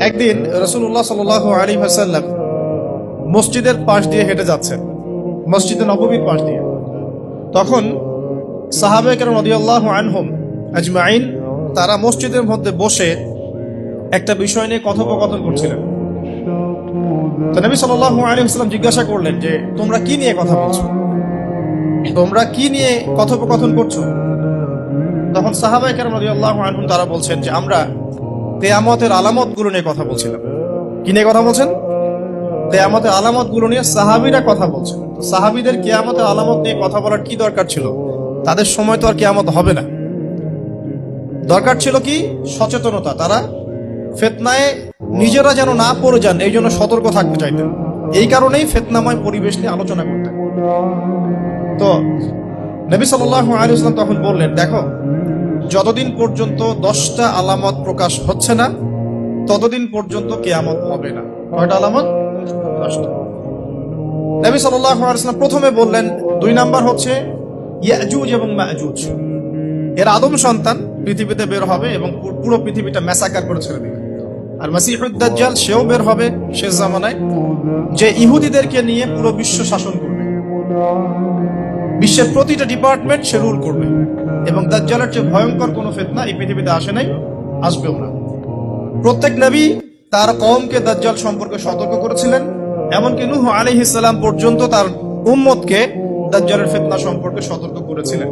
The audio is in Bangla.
একদিন রাসূলুল্লাহ সাল্লাল্লাহু আলাইহি ওয়াসাল্লাম মসজিদের পাশ দিয়ে হেঁটে যাচ্ছেন, মসজিদে নববীর পাশ দিয়ে। তখন সাহাবায়ে কেরাম রাদিয়াল্লাহু আনহুম আজমাইন তারা মসজিদের মধ্যে বসে একটা বিষয় নিয়ে কথোপকথন করছিলেন। তো নবী সাল্লাল্লাহু আলাইহি ওয়াসাল্লাম জিজ্ঞাসা করলেন যে তোমরা কি নিয়ে কথা বলছো, তোমরা কি নিয়ে কথোপকথন করছো? তখন সাহাবায়ে কেরাম রাদিয়াল্লাহু আনহুম তারা বলছেন যে আমরা কিয়ামতের আলামতগুলো নিয়ে কথা বলছিলাম। কি নিয়ে কথা বলছেন? কিয়ামতের আলামতগুলো নিয়ে সাহাবীরা কথা বলছেন। তো সাহাবীদের কিয়ামতের আলামত নিয়ে কথা বলার কি দরকার ছিল? তাদের সময় তো আর কিয়ামত হবে না। দরকার ছিল কি? সচেতনতা। তারা ফিতনায় নিজেরা যেন না পড়ে যান, এই জন্য সতর্ক থাকতে চাইতেন। এই কারণেই ফিতনাময় পরিবেশ নিয়ে আলোচনা করতেন। তো নবী সাল্লাল্লাহু আলাইহি ওয়াসাল্লাম তখন বললেন, দেখো, যতদিন পর্যন্ত 10টা আলামত প্রকাশ হচ্ছে না ততদিন পর্যন্ত কিয়ামত হবে না। কয়টা আলামত? 10টা। নবী সাল্লাল্লাহু আলাইহি ওয়াসাল্লাম প্রথমে বললেন 2 নাম্বার হচ্ছে ইয়াজুজ এবং মাজুজ। এর আদম সন্তান পৃথিবীতে বের হবে এবং পুরো পৃথিবীটা ম্যাসাকার করে ছেড়ে দিবে। আর মাসিহুদ দাজ্জাল সেও বের হবে শেষ জামানায়, যে ইহুদিদেরকে নিয়ে পুরো বিশ্ব শাসন করবে। বিশ্বের প্রতিটা ডিপার্টমেন্ট সে রুল করবে এবং দাজ্জালের চেয়ে ভয়ঙ্কর কোনো ফিতনা এই পৃথিবীতে আসে নাই, আসবেও না। প্রত্যেক নবী তার কওমকে দাজ্জাল সম্পর্কে সতর্ক করেছিলেন, এমনকি নূহ আলাইহিস সালাম পর্যন্ত তার উম্মতকে দাজ্জালের ফিতনা সম্পর্কে সতর্ক করেছিলেন।